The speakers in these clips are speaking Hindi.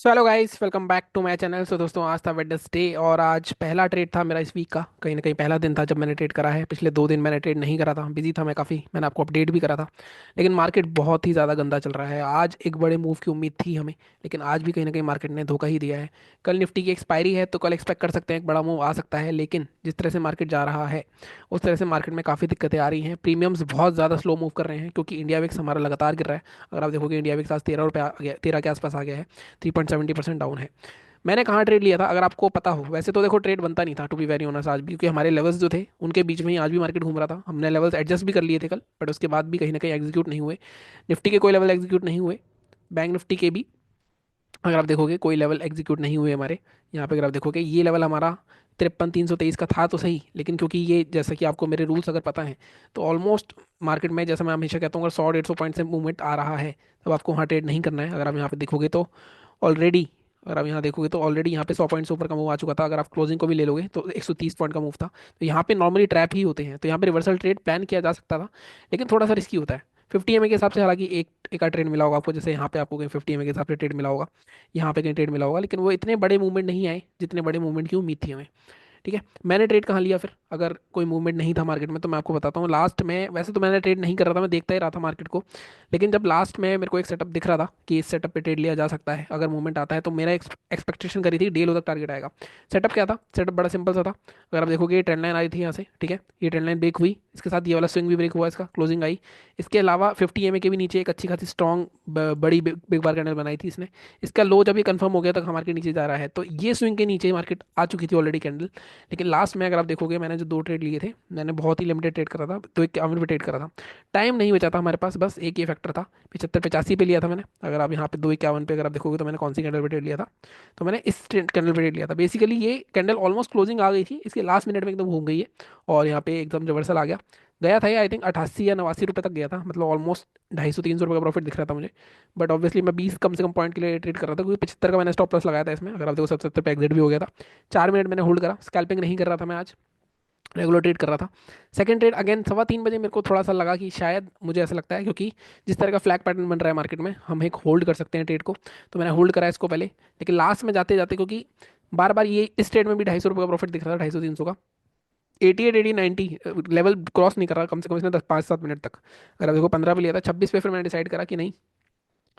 So hello guys, welcome back to my channel. So दोस्तों, आज था वेडनेसडे और आज पहला ट्रेड था मेरा इस वीक का। कहीं ना कहीं पहला दिन था जब मैंने ट्रेड करा है। पिछले 2 दिन मैंने ट्रेड नहीं करा था, बिजी था मैं काफ़ी। मैंने आपको अपडेट भी करा था। लेकिन मार्केट बहुत ही ज़्यादा गंदा चल रहा है। आज एक बड़े मूव की उम्मीद थी हमें, लेकिन आज भी कहीं ना कहीं मार्केट ने धोखा ही दिया है। कल निफ्टी की एक्सपायरी है तो कल एक्सपेक्ट कर सकते हैं एक बड़ा मूव आ सकता है, लेकिन जिस तरह से मार्केट जा रहा है उस तरह से मार्केट में काफ़ी दिक्कतें आ रही हैं। प्रीमियम्स बहुत ज़्यादा स्लो मूव कर रहे हैं क्योंकि इंडिया विक्स हमारा लगातार गिर रहा है। अगर आप देखोगे इंडिया विक्स आज 13 रुपये आ गया, 13 के आसपास आ गया है। 3.70% डाउन है। मैंने कहाँ ट्रेड लिया था अगर आपको पता हो? वैसे तो देखो ट्रेड बनता नहीं था टू बी वेरी ऑनेस्ट आज भी, क्योंकि हमारे लेवल्स जो थे उनके बीच में ही आज भी मार्केट घूम रहा था। हमने लेवल्स एडजस्ट भी कर लिए थे कल, बट उसके बाद भी कहीं ना कहीं एग्जीक्यूट नहीं हुए। निफ्टी के कोई लेवल एग्जीक्यूट नहीं हुए। बैंक निफ्टी के भी अगर आप देखोगे कोई लेवल एग्जीक्यूट नहीं हुए हमारे। यहाँ पे अगर आप देखोगे ये लेवल हमारा 53,323 का था तो सही, लेकिन क्योंकि ये जैसा कि आपको मेरे रूल्स अगर पता है तो ऑलमोस्ट मार्केट में, जैसा मैं हमेशा कहता हूँ, अगर 100-150 पॉइंट से मूवमेंट आ रहा है तब आपको वहाँ ट्रेड नहीं करना है। अगर आप यहाँ पे देखोगे तो ऑलरेडी अगर आप यहाँ देखोगे तो ऑलरेडी यहाँ पे 100 पॉइंट से ऊपर का मूव आ चुका था। अगर आप क्लोजिंग को भी ले लोगे तो 130 पॉइंट का मूव था। तो यहाँ पे नॉर्मली ट्रैप ही होते हैं, तो यहाँ पे रिवर्सल ट्रेड प्लान किया जा सकता था, लेकिन थोड़ा सा रिस्की होता है। 50 एम के हिसाब से हालांकि एक ट्रेड मिला होगा आपको, जैसे यहाँ पे आपको कहीं 50 एम के हिसाब से ट्रेड मिला होगा, यहाँ पे कहीं ट्रेड मिला होगा, लेकिन वो इतने बड़े मूवमेंट नहीं आए जितने बड़े मूवमेंट की उम्मीद थी हमें। ठीक है, मैंने ट्रेड कहाँ लिया फिर अगर कोई मूवमेंट नहीं था मार्केट में? तो मैं आपको बताता हूँ। लास्ट में वैसे तो मैंने ट्रेड नहीं कर रहा था, मैं देखता ही रहा था मार्केट को। लेकिन जब लास्ट में मेरे को एक सेटअप दिख रहा था कि इस सेटअप पे ट्रेड लिया जा सकता है अगर मूवमेंट आता है, तो मेरा एक्सपेक्टेशन करी थी डे लो तक टारगेट आएगा। सेटअप क्या था? सेटअप बड़ा सिंपल सा था। अगर आप देखोगे ये ट्रेंड लाइन आई थी यहाँ से, ठीक है, ये ट्रेंड लाइन ब्रेक हुई, इसके साथ ये वाला स्विंग भी ब्रेक हुआ, इसका क्लोजिंग आई। इसके अलावा 50 एम के भी नीचे एक अच्छी खासी स्ट्रॉन्ग बड़ी बिग बार कैंडल बनाई थी इसने। इसका लो जब ये कंफर्म हो गया तक मार्केट नीचे जा रहा है, तो ये स्विंग के नीचे मार्केट आ चुकी थी ऑलरेडी कैंडल। लेकिन लास्ट में अगर आप देखोगे मैंने जो 2 ट्रेड लिए थे, मैंने बहुत ही लिमिटेड ट्रेड करा था, तो 1 51 पे ट्रेड करा था। टाइम नहीं बचा था हमारे पास, बस एक ही फैक्टर था। 75 85 पे लिया था मैंने। अगर आप यहाँ पे 2 51 पे अगर आप देखोगे तो मैंने कौन सी कैंडल पे ट्रेड लिया था? तो मैंने इस कैंडल पे ट्रेड लिया था। बेसिकली ये कैंडल ऑलमोस्ट क्लोजिंग आ गई थी, इसके लास्ट मिनट में एकदम घूम गई है और यहाँ पे एकदम रिवर्सल आ गया। गया था ये आई थिंक 88 या 89 रुपये तक गया था, मतलब ऑलमोस्ट 250 300 रुपये का प्रॉफिट दिख रहा था मुझे। बट ऑब्वियसली मैं 20 कम से कम पॉइंट के लिए ट्रेड कर रहा था, क्योंकि 75 का मैंने स्टॉप लॉस लगाया था इसमें। अगर आप देखो 70 पे एग्जिट भी हो गया था। 4 मिनट मैंने होल्ड करा, स्कैल्पिंग नहीं कर रहा था मैं आज, रेगुलर ट्रेड कर रहा था। सेकंड ट्रेड अगेन 3:15 बजे मेरे को थोड़ा सा लगा कि शायद, मुझे ऐसा लगता है क्योंकि जिस तरह का फ्लैग पैटर्न बन रहा है मार्केट में, हम एक होल्ड कर सकते हैं ट्रेड को। तो मैंने होल्ड करा इसको पहले, लेकिन लास्ट में जाते जाते क्योंकि बार बार ये इस ट्रेड में भी 250 रुपये का प्रॉफिट दिख रहा था, 250 300 का। 88 80 90 लेवल क्रॉस नहीं कर रहा कम से कम इसने 10 5 7 मिनट तक। अगर आप देखो 15 पे लिया था, 26 पे फिर मैंने डिसाइड करा कि नहीं,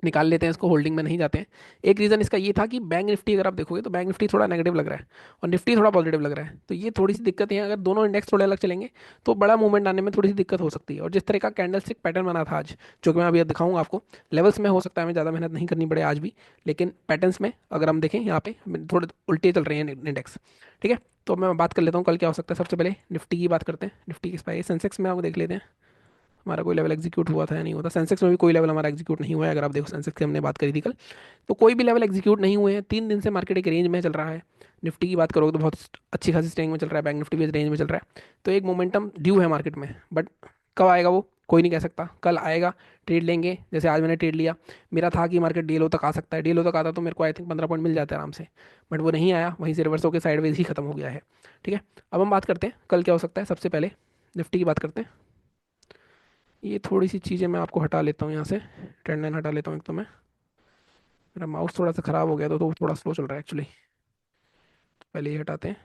निकाल लेते हैं इसको, होल्डिंग में नहीं जाते हैं। एक रीज़न इसका ये था कि बैंक निफ्टी अगर आप देखोगे तो बैंक निफ्टी थोड़ा नेगेटिव लग रहा है और निफ्टी थोड़ा पॉजिटिव लग रहा है, तो ये थोड़ी सी दिक्कत है। अगर दोनों इंडेक्स थोड़े अलग चलेंगे तो बड़ा मूवमेंट आने में थोड़ी सी दिक्कत हो सकती है। और जिस तरह का कैंडल स्टिक पैटर्न बना था आज, जो कि मैं अभी दिखाऊंगा आपको, लेवल्स में हो सकता है हमें ज़्यादा मेहनत नहीं करनी पड़े आज भी, लेकिन पैटर्न्स में अगर हम देखें यहाँ पे थोड़े उल्टे चल रहे हैं इंडेक्स। ठीक है, तो मैं बात कर लेता हूँ कल क्या हो सकता है। सबसे पहले निफ्टी की बात करते हैं। निफ्टी की एक्सपायरी, सेंसेक्स में आपको देख लेते हैं हमारा कोई लेवल एग्जीक्यूट हुआ था या नहीं हुआ था। सेंसेक्स में भी कोई लेवल हमारा एग्जीक्यूट नहीं हुआ है। अगर आप देखो सेंसेक्स की हमने बात करी थी कल, तो कोई भी लेवल एग्जीक्यूट नहीं हुए हैं। 3 दिन से मार्केट एक रेंज में चल रहा है। निफ्टी की बात करोगे तो बहुत अच्छी खासी स्ट्रेंग में चल रहा है, बैंक निफ्टी भी रेंज में चल रहा है। तो एक मोमेंटम ड्यू है मार्केट में, बट कब आएगा वो कोई नहीं कह सकता। कल आएगा, ट्रेड लेंगे, जैसे आज मैंने ट्रेड लिया। मेरा था कि मार्केट डे लो तक आ सकता है, डे लो तक आता तो मेरे को आई थिंक 15 पॉइंट मिल जाता है आराम से। बट वो नहीं आया, वहीं से रिवर्स होकर साइडवेज ही खत्म हो गया है। ठीक है, अब हम बात करते हैं कल क्या हो सकता है। सबसे पहले निफ्टी की बात करते हैं। ये थोड़ी सी चीज़ें मैं आपको हटा लेता हूँ यहाँ से, ट्रेंड लाइन हटा लेता हूँ एक तो मैं। मेरा माउस थोड़ा सा ख़राब हो गया तो थोड़ा स्लो चल रहा है एक्चुअली। पहले ये हटाते हैं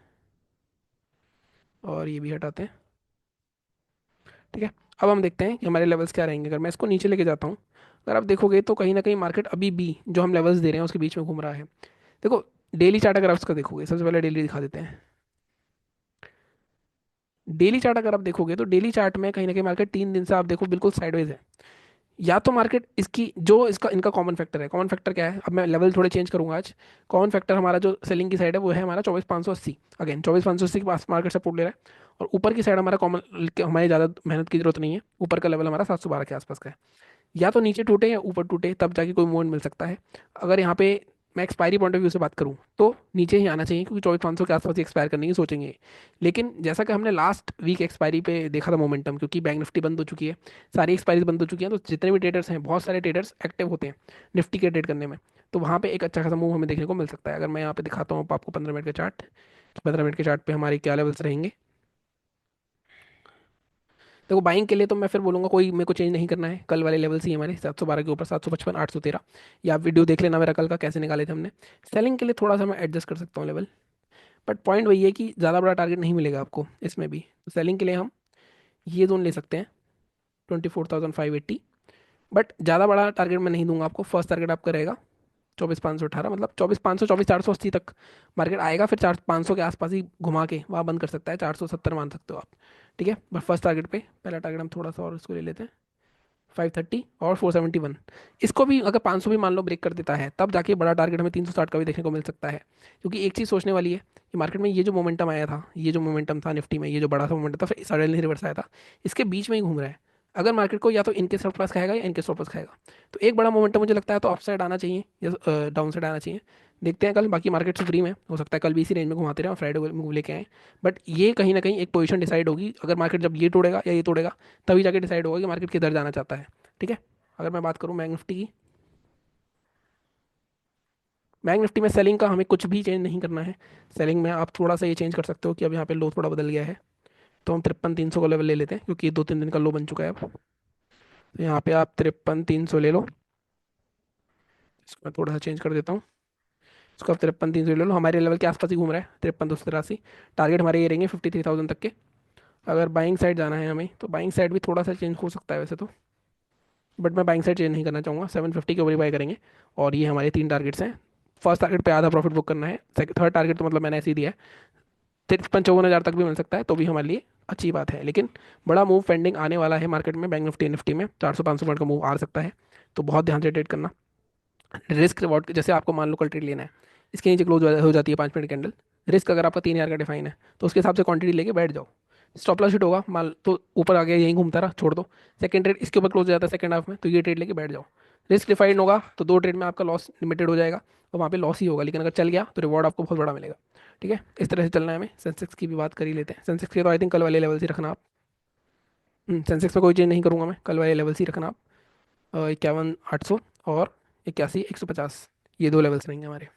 और ये भी हटाते हैं। ठीक है, अब हम देखते हैं कि हमारे लेवल्स क्या रहेंगे। अगर मैं इसको नीचे लेके जाता हूँ, अगर आप देखोगे तो कहीं ना कहीं मार्केट अभी भी जो हम लेवल्स दे रहे हैं उसके बीच में घूम रहा है। देखो, डेली चार्ट अगर आप इसका देखोगे, सबसे पहले डेली दिखा देते हैं। डेली चार्ट अगर आप देखोगे तो डेली चार्ट में कहीं ना कहीं मार्केट 3 दिन से आप देखो बिल्कुल साइडवेज है। या तो मार्केट इसकी जो इसका इनका कॉमन फैक्टर है, कॉमन फैक्टर क्या है, अब मैं लेवल थोड़े चेंज करूंगा आज। कॉमन फैक्टर हमारा जो सेलिंग की साइड है वो है हमारा 24,580। अगेन 24,580 के पास मार्केट सपोर्ट ले रहा है। और ऊपर की साइड हमारा कॉमन, हमारी ज़्यादा मेहनत की जरूरत नहीं है, ऊपर का लेवल हमारा 712 के आसपास का है। या तो नीचे टूटे या ऊपर टूटे तब जाके कोई मूवमेंट मिल सकता है। अगर यहाँ पे मैं एक्सपायरी पॉइंट ऑफ व्यू से बात करूँ तो नीचे ही आना चाहिए, क्योंकि 24,500 के आसपास ही एक्सपायर करने की सोचेंगे। लेकिन जैसा कि हमने लास्ट वीक एक्सपायरी पे देखा था मोमेंटम, क्योंकि बैंक निफ्टी बंद हो चुकी है, सारी एक्सपायरीज बंद हो चुकी हैं, तो जितने भी ट्रेडर्स हैं, बहुत सारे ट्रेडर्स एक्टिव होते हैं निफ्टी के ट्रेड करने में। तो वहाँ पे एक अच्छा खासा मूव हमें देखने को मिल सकता है। अगर मैं यहाँ पे दिखाता हूँ आपको 15 मिनट का चार्ट, 15 मिनट के चार्ट पे हमारे क्या लेवल्स रहेंगे। देखो बाइंग के लिए तो मैं फिर बोलूंगा कोई मेरे को चेंज नहीं करना है, कल वाले लेवल ही हमारे 712 के ऊपर, 755, 813। या आप वीडियो देख लेना मेरा कल का कैसे निकाले थे हमने। सेलिंग के लिए थोड़ा सा मैं एडजस्ट कर सकता हूँ लेवल, बट पॉइंट वही है कि ज़्यादा बड़ा टारगेट नहीं मिलेगा आपको इसमें भी। तो सेलिंग के लिए हम ये जोन ले सकते हैं, 24,580। बट ज़्यादा बड़ा टारगेट मैं नहीं दूंगा आपको। फर्स्ट टारगेट आपका रहेगा 24,518, मतलब 24,500, 24,480 तक मार्केट आएगा, फिर 4,500 के आसपास ही घुमा के वहाँ बंद कर सकता है, 470 मान सकते हो आप। ठीक है, बट फर्स्ट टारगेट पे पहला टारगेट हम थोड़ा सा और इसको ले लेते हैं, 530 और 471। इसको भी अगर 500 भी मान लो ब्रेक कर देता है, तब जाके बड़ा टारगेट हमें 360 का भी देखने को मिल सकता है। क्योंकि एक चीज़ सोचने वाली है कि मार्केट में ये जो मोमेंटम आया था, ये जो मोमेंटम था निफ्टी में, ये जो बड़ा सा मोमेंटम था फिर सडनली रिवर्स आया था, इसके बीच में ही घूम रहा है। अगर मार्केट को या तो इनके सरप्लस खाएगा या इनके सरप्लस खाएगा, तो एक बड़ा मोमेंटम मुझे लगता है तो अपसाइड आना चाहिए या डाउन साइड आना चाहिए। देखते हैं कल, बाकी मार्केट सुप्रीम है, हो सकता है कल भी इसी रेंज में घुमाते रहे और फ्राइडे को मूव लेके आए। बट ये कहीं ना कहीं एक पोजीशन डिसाइड होगी, अगर मार्केट जब ये तोड़ेगा या ये तोड़ेगा, तभी जाके डिसाइड होगा कि मार्केट किधर जाना चाहता है। ठीक है। अगर मैं बात करूं बैंक निफ्टी की, बैंक निफ्टी में सेलिंग का हमें कुछ भी चेंज नहीं करना है। सेलिंग में आप थोड़ा सा ये चेंज कर सकते हो कि अब यहाँ पे लो थोड़ा बदल गया है, तो हम 53,300 का लेवल ले लेते हैं, क्योंकि ये 2-3 दिन का लो बन चुका है अब। तो यहाँ पे आप 53,300 ले लो। इसको मैं थोड़ा सा चेंज कर देता हूँ। इसको आप 53,300 ले लो, हमारे लेवल के आसपास ही घूम रहा है, 53,283। टारगेट हमारे ये रहेंगे 53,000 तक के। अगर बाइंग साइड जाना है हमें, तो बाइंग साइड भी थोड़ा सा चेंज हो सकता है वैसे तो, बट मैं बाइंग साइड चेंज नहीं करना चाहूँगा, 750 के ऊपर ही बाय करेंगे। और ये हमारे 3 टारगेट्स हैं। फर्स्ट टारगेट पे आधा प्रॉफिट बुक करना है, थर्ड टारगेट तो मतलब मैंने ऐसे ही दिया है, 53-54 हज़ार तक भी मिल सकता है तो भी हमारे लिए अच्छी बात है। लेकिन बड़ा मूव पेंडिंग आने वाला है मार्केट में, बैंक निफ्टी निफ्टी में 400-500 पॉइंट का मूव आ सकता है। तो बहुत ध्यान से ट्रेड करना। रिस्क रिवॉर्ड जैसे आपको मान लो कल ट्रेड लेना है, इसके नीचे क्लोज हो जाती है 5 मिनट कैंडल, रिस्क अगर आपका 3,000 का डिफाइन है, तो उसके हिसाब से क्वांटिटी लेके बैठ जाओ। स्टॉप लॉस हिट होगा मान तो ऊपर आ गया, यहीं घूमता रहा, छोड़ दो। सेकंड ट्रेड इसके ऊपर क्लोज हो जाता है सेकंड हाफ में, तो ये ट्रेड लेके बैठ जाओ। रिस्क डिफाइंड होगा तो 2 ट्रेड में आपका लॉस लिमिटेड हो जाएगा, और वहाँ पे लॉस ही होगा, लेकिन अगर चल गया तो रिवॉर्ड आपको बहुत बड़ा मिलेगा। ठीक है, इस तरह से चलना है हमें। सेंसेक्स की भी बात कर ही लेते हैं। सेंसेक्स के तो आई थिंक कल वाले लेवल से रखना आप। सेंसेक्स में कोई चेंज नहीं करूंगा मैं, कल वाले लेवल से ही रखना आप। 51,800 और 81,150, ये 2 लेवल्स रहेंगे हमारे।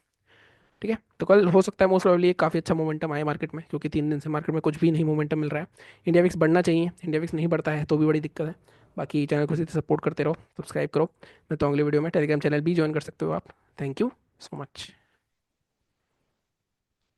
ठीक है, तो कल हो सकता है मोस्ट प्रोबेबली काफ़ी अच्छा मोमेंटम आए मार्केट में, क्योंकि 3 दिन से मार्केट में कुछ भी नहीं मोमेंटम मिल रहा है। इंडिया विक्स बढ़ना चाहिए, इंडिया विक्स नहीं बढ़ता है तो भी बड़ी दिक्कत है। बाकी चैनल को इसी तरह सपोर्ट करते रहो, सब्सक्राइब करो। मैं तो अगले वीडियो में टेलीग्राम चैनल भी ज्वाइन कर सकते हो आप। Thank you so much.